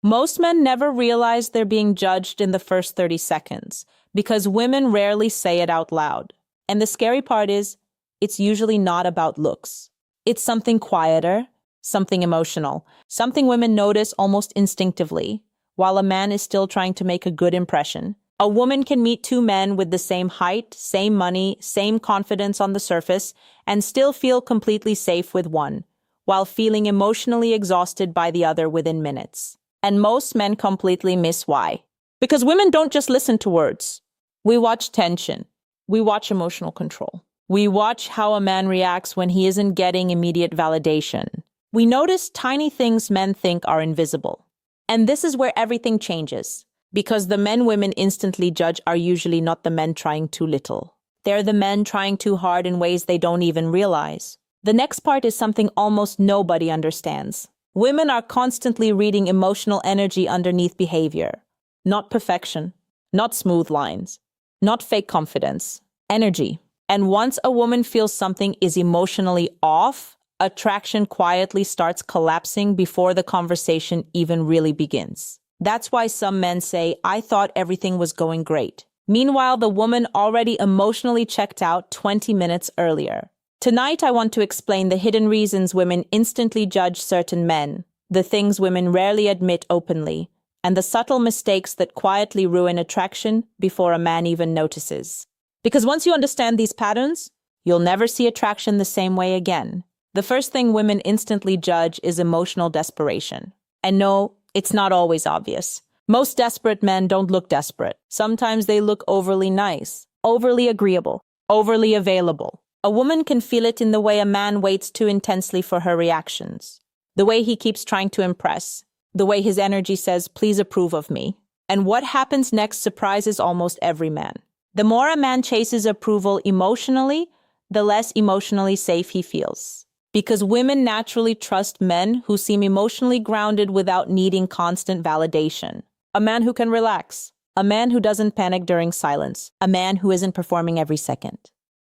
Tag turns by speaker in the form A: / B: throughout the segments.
A: Most men never realize they're being judged in the first 30 seconds because women rarely say it out loud. And the scary part is, it's usually not about looks. It's something quieter, something emotional, something women notice almost instinctively, while a man is still trying to make a good impression. A woman can meet two men with the same height, same money, same confidence on the surface, and still feel completely safe with one, while feeling emotionally exhausted by the other within minutes. And most men completely miss why. Because women don't just listen to words. We watch tension. We watch emotional control. We watch how a man reacts when he isn't getting immediate validation. We notice tiny things men think are invisible. And this is where everything changes. Because the men women instantly judge are usually not the men trying too little. They're the men trying too hard in ways they don't even realize. The next part is something almost nobody understands. Women are constantly reading emotional energy underneath behavior. Not perfection, not smooth lines, not fake confidence, energy. And once a woman feels something is emotionally off, attraction quietly starts collapsing before the conversation even really begins. That's why some men say, "I thought everything was going great." Meanwhile, the woman already emotionally checked out 20 minutes earlier. Tonight, I want to explain the hidden reasons women instantly judge certain men, the things women rarely admit openly, and the subtle mistakes that quietly ruin attraction before a man even notices. Because once you understand these patterns, you'll never see attraction the same way again. The first thing women instantly judge is emotional desperation. And no, it's not always obvious. Most desperate men don't look desperate. Sometimes they look overly nice, overly agreeable, overly available. A woman can feel it in the way a man waits too intensely for her reactions, the way he keeps trying to impress, the way his energy says, "Please approve of me." And what happens next surprises almost every man. The more a man chases approval emotionally, the less emotionally safe he feels. Because women naturally trust men who seem emotionally grounded without needing constant validation. A man who can relax. A man who doesn't panic during silence. A man who isn't performing every second.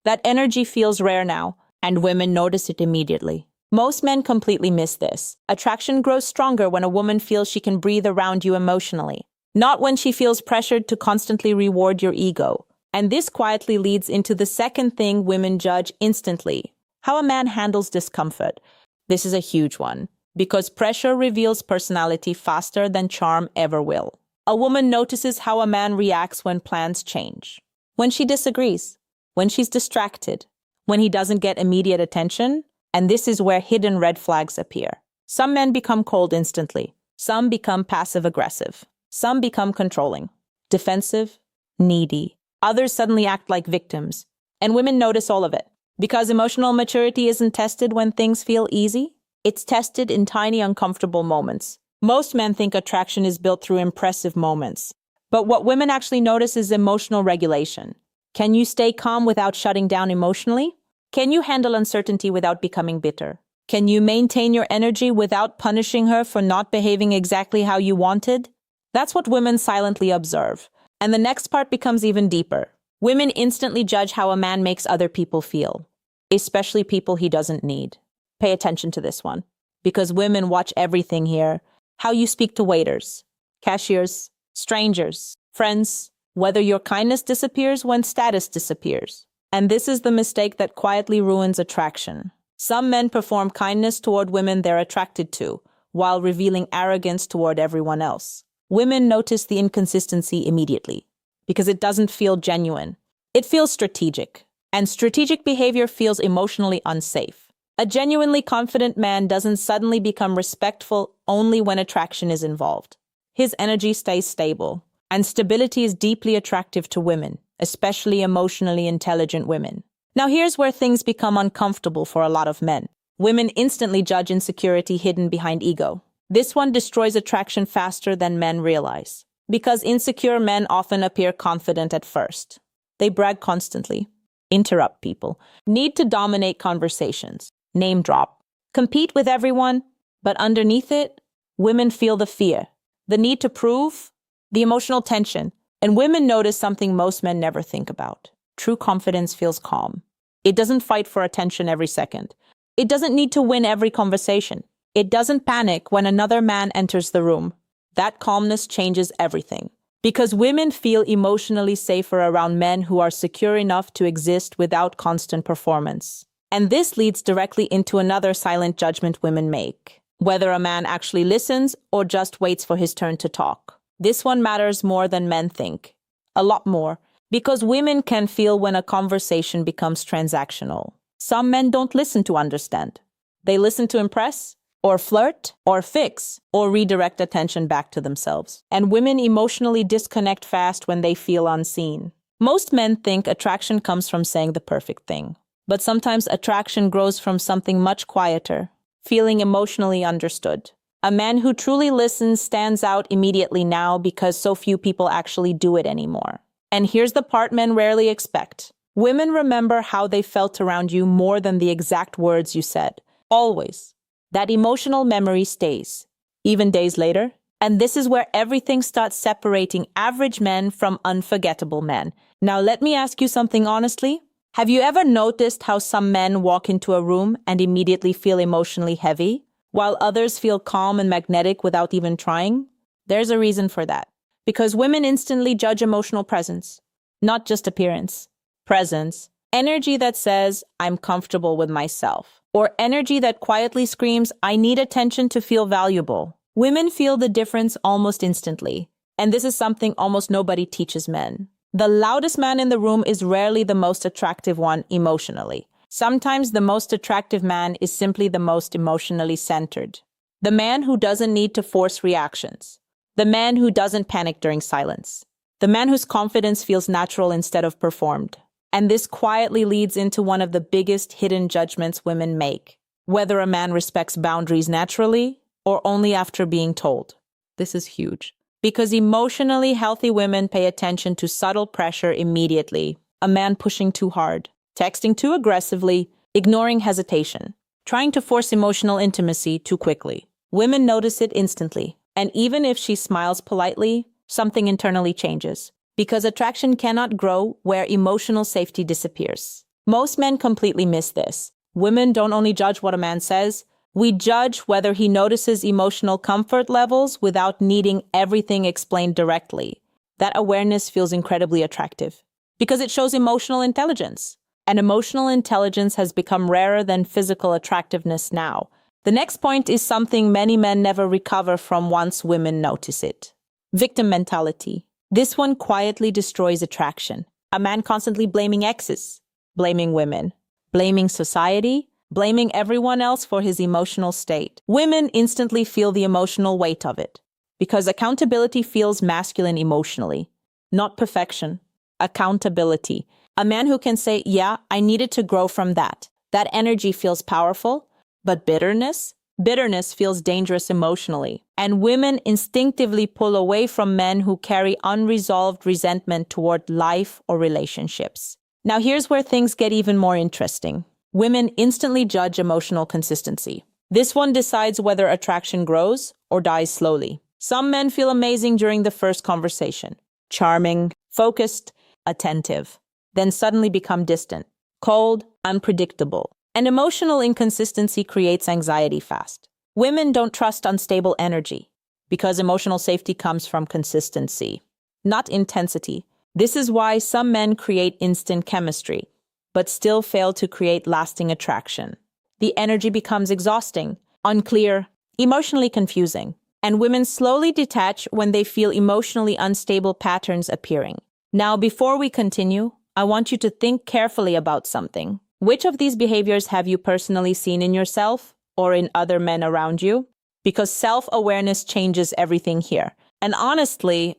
A: That energy feels rare now, and women notice it immediately. Most men completely miss this. Attraction grows stronger when a woman feels she can breathe around you emotionally, not when she feels pressured to constantly reward your ego. And this quietly leads into the second thing women judge instantly: how a man handles discomfort. This is a huge one, because pressure reveals personality faster than charm ever will. A woman notices how a man reacts when plans change, when she disagrees, when she's distracted, when he doesn't get immediate attention, and this is where hidden red flags appear. Some men become cold instantly. Some become passive-aggressive. Some become controlling, defensive, needy. Others suddenly act like victims, and women notice all of it. Because emotional maturity isn't tested when things feel easy, it's tested in tiny, uncomfortable moments. Most men think attraction is built through impressive moments. But what women actually notice is emotional regulation. Can you stay calm without shutting down emotionally? Can you handle uncertainty without becoming bitter? Can you maintain your energy without punishing her for not behaving exactly how you wanted? That's what women silently observe. And the next part becomes even deeper. Women instantly judge how a man makes other people feel, especially people he doesn't need. Pay attention to this one, because women watch everything here. How you speak to waiters, cashiers, strangers, friends, whether your kindness disappears when status disappears. And this is the mistake that quietly ruins attraction. Some men perform kindness toward women they're attracted to, while revealing arrogance toward everyone else. Women notice the inconsistency immediately, because it doesn't feel genuine. It feels strategic, and strategic behavior feels emotionally unsafe. A genuinely confident man doesn't suddenly become respectful only when attraction is involved. His energy stays stable, and stability is deeply attractive to women, especially emotionally intelligent women. Now here's where things become uncomfortable for a lot of men. Women instantly judge insecurity hidden behind ego. This one destroys attraction faster than men realize. Because insecure men often appear confident at first. They brag constantly, interrupt people, need to dominate conversations, name drop, compete with everyone, but underneath it, women feel the fear, the need to prove, the emotional tension, and women notice something most men never think about. True confidence feels calm. It doesn't fight for attention every second. It doesn't need to win every conversation. It doesn't panic when another man enters the room. That calmness changes everything. Because women feel emotionally safer around men who are secure enough to exist without constant performance. And this leads directly into another silent judgment women make. Whether a man actually listens or just waits for his turn to talk. This one matters more than men think. A lot more. Because women can feel when a conversation becomes transactional. Some men don't listen to understand. They listen to impress, or flirt, or fix, or redirect attention back to themselves. And women emotionally disconnect fast when they feel unseen. Most men think attraction comes from saying the perfect thing. But sometimes attraction grows from something much quieter, feeling emotionally understood. A man who truly listens stands out immediately now because so few people actually do it anymore. And here's the part men rarely expect. Women remember how they felt around you more than the exact words you said. Always. That emotional memory stays, even days later. And this is where everything starts separating average men from unforgettable men. Now let me ask you something honestly. Have you ever noticed how some men walk into a room and immediately feel emotionally heavy, while others feel calm and magnetic without even trying? There's a reason for that. Because women instantly judge emotional presence, not just appearance. Presence, energy that says, I'm comfortable with myself, or energy that quietly screams, I need attention to feel valuable. Women feel the difference almost instantly, and this is something almost nobody teaches men. The loudest man in the room is rarely the most attractive one emotionally. Sometimes the most attractive man is simply the most emotionally centered. The man who doesn't need to force reactions. The man who doesn't panic during silence. The man whose confidence feels natural instead of performed. And this quietly leads into one of the biggest hidden judgments women make. Whether a man respects boundaries naturally or only after being told. This is huge. Because emotionally healthy women pay attention to subtle pressure immediately. A man pushing too hard, texting too aggressively, ignoring hesitation, trying to force emotional intimacy too quickly. Women notice it instantly. And even if she smiles politely, something internally changes. Because attraction cannot grow where emotional safety disappears. Most men completely miss this. Women don't only judge what a man says, we judge whether he notices emotional comfort levels without needing everything explained directly. That awareness feels incredibly attractive. Because it shows emotional intelligence. And emotional intelligence has become rarer than physical attractiveness now. The next point is something many men never recover from once women notice it. Victim mentality. This one quietly destroys attraction. A man constantly blaming exes, blaming women, blaming society, blaming everyone else for his emotional state. Women instantly feel the emotional weight of it. Because accountability feels masculine emotionally, not perfection. Accountability. A man who can say, yeah, I needed to grow from that. That energy feels powerful. But bitterness? Bitterness feels dangerous emotionally. And women instinctively pull away from men who carry unresolved resentment toward life or relationships. Now here's where things get even more interesting. Women instantly judge emotional consistency. This one decides whether attraction grows or dies slowly. Some men feel amazing during the first conversation. Charming, focused, attentive. Then suddenly become distant, cold, unpredictable. And emotional inconsistency creates anxiety fast. Women don't trust unstable energy because emotional safety comes from consistency, not intensity. This is why some men create instant chemistry, but still fail to create lasting attraction. The energy becomes exhausting, unclear, emotionally confusing, and women slowly detach when they feel emotionally unstable patterns appearing. Now, before we continue, I want you to think carefully about something. Which of these behaviors have you personally seen in yourself or in other men around you? Because self-awareness changes everything here. And honestly,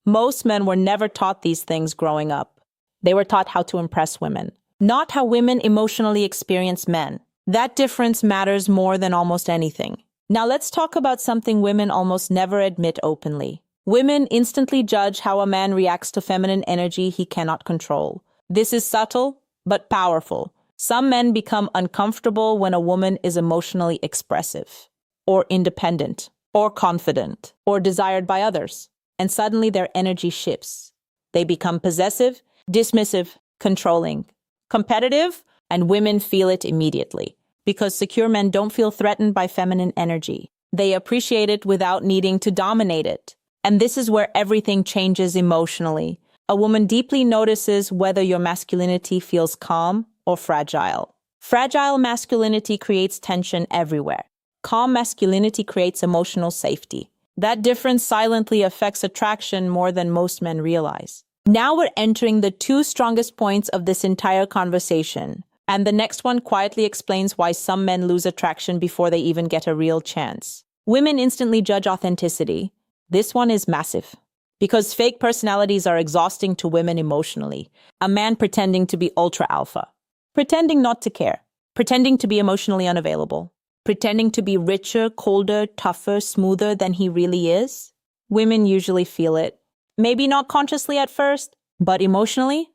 A: most men were never taught these things growing up. They were taught how to impress women, not how women emotionally experience men. That difference matters more than almost anything. Now let's talk about something women almost never admit openly. Women instantly judge how a man reacts to feminine energy he cannot control. This is subtle, but powerful. Some men become uncomfortable when a woman is emotionally expressive, or independent, or confident, or desired by others. And suddenly their energy shifts. They become possessive, dismissive, controlling, competitive, and women feel it immediately. Because secure men don't feel threatened by feminine energy. They appreciate it without needing to dominate it. And this is where everything changes emotionally. A woman deeply notices whether your masculinity feels calm or fragile. Fragile masculinity creates tension everywhere. Calm masculinity creates emotional safety. That difference silently affects attraction more than most men realize. Now we're entering the two strongest points of this entire conversation. And the next one quietly explains why some men lose attraction before they even get a real chance. Women instantly judge authenticity. This one is massive. Because fake personalities are exhausting to women emotionally. A man pretending to be ultra alpha. Pretending not to care. Pretending to be emotionally unavailable. Pretending to be richer, colder, tougher, smoother than he really is. Women usually feel it. Maybe not consciously at first, but emotionally,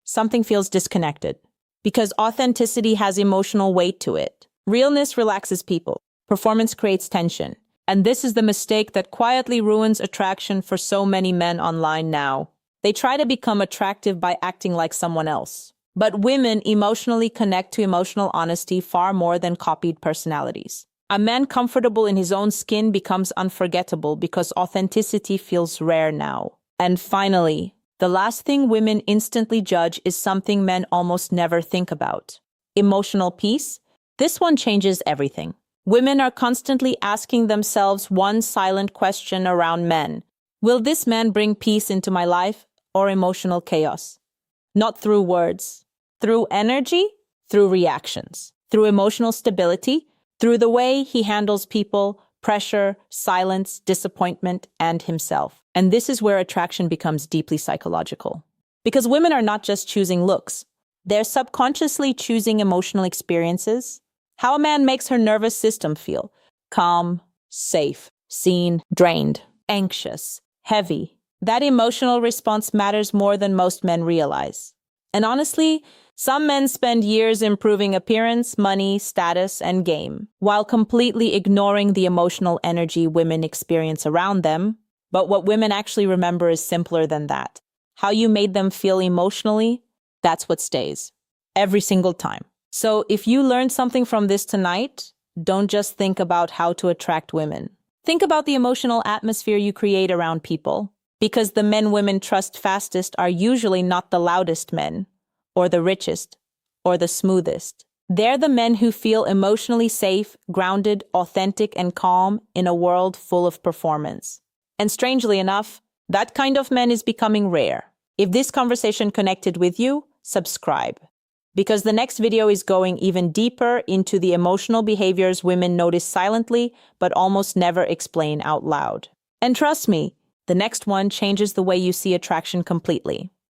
A: something feels disconnected. Because authenticity has emotional weight to it. Realness relaxes people. Performance creates tension. And this is the mistake that quietly ruins attraction for so many men online now. They try to become attractive by acting like someone else. But women emotionally connect to emotional honesty far more than copied personalities. A man comfortable in his own skin becomes unforgettable because authenticity feels rare now. And finally, the last thing women instantly judge is something men almost never think about. Emotional peace. This one changes everything. Women are constantly asking themselves one silent question around men. Will this man bring peace into my life or emotional chaos? Not through words, through energy, through reactions, through emotional stability, through the way he handles people, pressure, silence, disappointment, and himself. And this is where attraction becomes deeply psychological. Because women are not just choosing looks, they're subconsciously choosing emotional experiences. How a man makes her nervous system feel. Calm, safe, seen, drained, anxious, heavy. That emotional response matters more than most men realize. And honestly, some men spend years improving appearance, money, status, and game, while completely ignoring the emotional energy women experience around them. But what women actually remember is simpler than that. How you made them feel emotionally, that's what stays. Every single time. So if you learned something from this tonight, don't just think about how to attract women. Think about the emotional atmosphere you create around people. Because the men women trust fastest are usually not the loudest men, or the richest, or the smoothest. They're the men who feel emotionally safe, grounded, authentic, and calm in a world full of performance. And strangely enough, that kind of man is becoming rare. If this conversation connected with you, subscribe. Because the next video is going even deeper into the emotional behaviors women notice silently but almost never explain out loud. And trust me, the next one changes the way you see attraction completely.